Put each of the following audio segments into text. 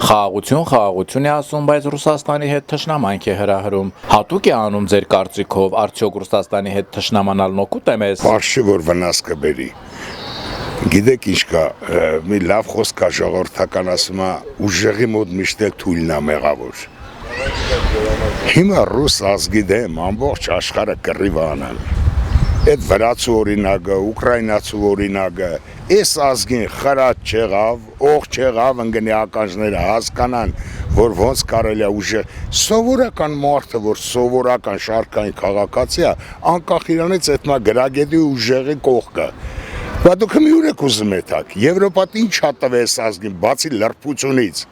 Խաղաղություն է ասում, բայց Ռուսաստանի հետ թշնամանք է հրահրում։ Հատուկ է անում ձեր կարծիքով, արդյոք Ռուսաստանի հետ թշնամանալն օգուտ է մեզ։ Պարշի որ վնաս կբերի։ Գիտեք ինչ կա, մի լավ խոսք կա ժողովրդական ասում է, ուժեղի մոտ միշտ էլ թույլն է մեղավոր։ Հիմա ռուս ազգի դեմ ամբողջ աշխարհը կռիվ անան։ Այդ վրացու օրինակը, ուկրաինացու օրինակը, այս ազգին խրատ չեղավ, օղ չեղավ, ընկնի ականջները հասկանան, որ ոնց կարելի է ուժեղ, սովորական մարդը, որ սովորական շարքային քաղաքացի է, անկախ իրանից այդ նա գրագետի ուժեղի կողքը։ Բա դուք մի ուր եք ուզում եք, Եվրոպան ինչ է տվել այս ազգին, բացի լրբությունից,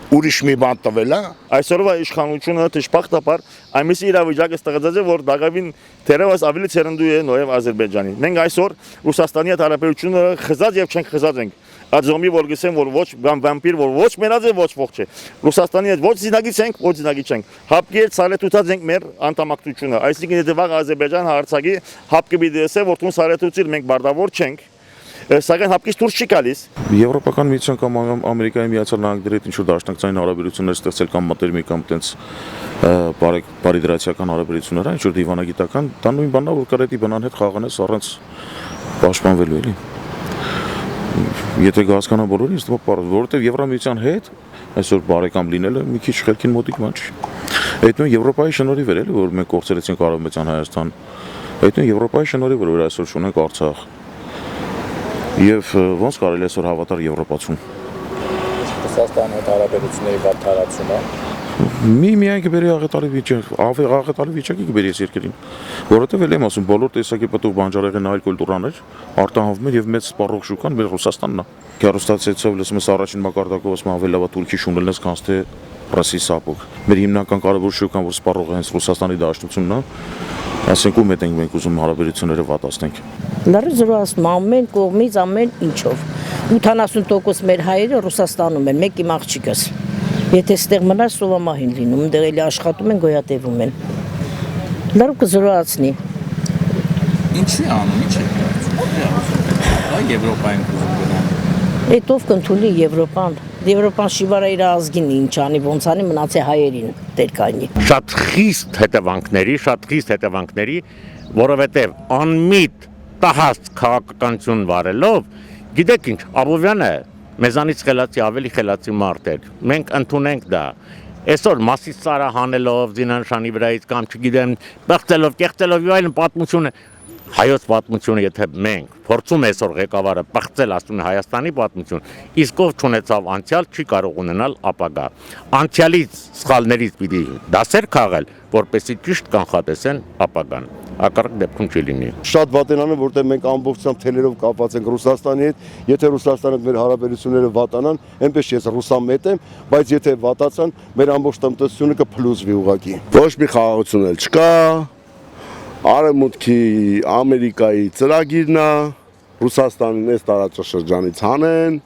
ուրիշ մի բան տվել է։ Այսօրվա իշխանությունը դժբախտաբար այնպես իրավիճակ է ստեղծել, որ դակավին թերևս ավելի ցերնդու է նաև Ադրբեջանի։ Մենք այսօր Ռուսաստանի հետ հարաբերությունը խզած եւ չենք խզած ենք։ Ածոմի որ գսեմ, որ ոչ վամպիր, որ ոչ մենած է, ոչ ողջ է։ Ռուսաստանի հետ ոչ զինագից ենք, ոչ զինագից չենք։ Հապկի հետ սարետուցած ենք մեր անդամակցությունը։ Այսինքն եթե վաղ Ադրբեջան հարցակի հապկի բիդեսը, որ տուն սարետուցիլ մենք բարդավոր չենք։ Սակայն հապկից դուրս չի գալիս։ Եվրոպական միության կամ Ամերիկայի Միացյալ Նահանգների հետ ինչ-որ դաշնակցային հարաբերություններ ստեղծել կամ մտերմիկ կամ տենց բարիդրացիական հարաբերություններ, ինչ-որ դիվանագիտական, դա նույն բանն է, որ կարետի բնան հետ խաղանես առանց պաշտպանվելու էլի։ Եթե կհասկանան բոլորին, որովհետև Եվրամիության հետ այսօր բարեկամ լինելը մի քիչ խելքին մոտիկ բան չի։ Այդ նույն Եվրոպայի շնորհիվ էր էլի, որ մենք կորցրեցինք Արևմտյան Հայաստան։ Այդ նույն Եվրոպայի շնորհիվ որ այսօր ունենք Արցախ։ Եվ ոնց կարելի է այսօր հավատալ Եվրոպացուն։ Ռուսաստանի հետ հարաբերությունների վատ տարածումը։ Միայն կբերի աղետալի վիճակ, աղետալի վիճակի կբերի այս երկրին, որովհետև էլ եմ ասում, բոլոր տեսակի պտուղ բանջարեղեն այլ կուլտուրաներ արտահանվում են եւ մեծ սպառող շուկան մեր Ռուսաստանն է։ Հեռուստացույցով լսում ես առաջին մակարդակով ասում ավելի լավ է Թուրքի շունդելնես քան թե Ռուսի սապոկ։ Մեր հիմնական կարևոր շուկան, որ սպառող է հենց Ռուսաստանի դաշնությունն է, ասենք ում հետ ենք ուզում հարաբերությունները վատացնենք։ Լրիվ ամեն կողմից ամեն ինչով 80% մեր հայերը Ռուսաստանում են, մեկ իմ աղջիկս։ Եթե ստեղ մնաց սովամահին լինում, դեռ էլի աշխատում են, գոյատևում են։ Լրիվ կզրոացնի։ Ինչի անում, ինչ է կարծում։ Եվրոպային կուզում գնան։ Էտով կընդունի Եվրոպան։ Եվրոպան շիվարա իր ազգին ինչ անի, ոնց անի մնացե հայերին դեր կայնի։ Շատ խիստ հետևանքների, որովհետև անմիտ տահած քաղաքականություն վարելով, գիտեք ինչ, Աբովյանը մեզանից խելացի ավելի խելացի մարդ էր։ Մենք ընդունենք դա։ Այսօր մասից սարա հանելով զինանշանի վրայից կամ չգիտեմ, բեղծելով, կեղծելով եւ այլն պատմությունը հայոց պատմությունը, եթե մենք փորձում այսօր ղեկավարը բացել ասում է Հայաստանի պատմություն, իսկ ով չունեցավ անցյալ չի կարող ունենալ ապագա։ Անցյալից սխալներից պիտի դասեր քաղել, որպեսզի ճիշտ կանխատեսեն ապագան։ Ակառակ դեպքում չի լինի։ Շատ վատենան է, որտեղ մենք ամբողջությամբ թելերով կապված ենք Ռուսաստանի հետ, եթե Ռուսաստանը մեր հարաբերությունները վատանան, այնպես ես ռուսամետ եմ, բայց եթե վատացան, մեր ամբողջ տնտեսությունը կփլուզվի ուղղակի։ Ոչ մի խաղաղություն էլ չկա։ Արևմուտքի Ամերիկայի ծրագիրն է, Ռուսաստանին այս տարածաշրջանից հանեն,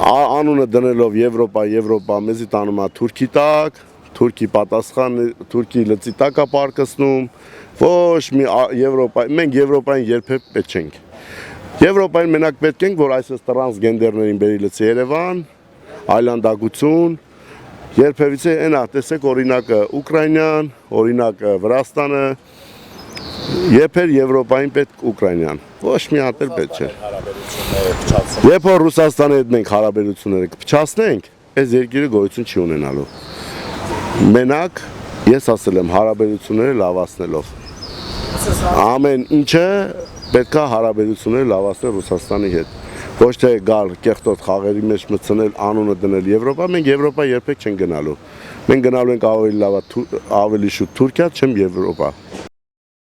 անունը դնելով Եվրոպա, մեզի տանում է Թուրքի տակ, Թուրքի պատասխան, Թուրքի լծի տակ է պարկսնում, ոչ մի մենք Եվրոպային երբեք պետք չենք։ Եվրոպային մենակ պետք ենք, որ այսպես տրանսգենդերներին բերի լծի Երևան, այլանդակություն, երբևիցե այնա, տեսեք օրինակը Ուկրաինան, օրինակը Վրաստանը, Եփեր Եվրոպային պետք Ուկրաինան, ոչ մի հատ էլ պետք չէ։ Երբ որ Ռուսաստանի հետ մենք հարաբերությունները կփչացնենք, այս երկիրը գոյություն չի ունենալու։ Մենակ ես ասել եմ հարաբերությունները լավացնելով։ Ամեն ինչը պետք է հարաբերությունները լավացնել Ռուսաստանի հետ։ Ոչ թե գալ կեղտոտ խաղերի մեջ մտցնել, անունը դնել Եվրոպա, մենք Եվրոպա երբեք չենք գնալու։ Մենք գնալու ենք ավելի շուտ Թուրքիա, չեմ Եվրոպա։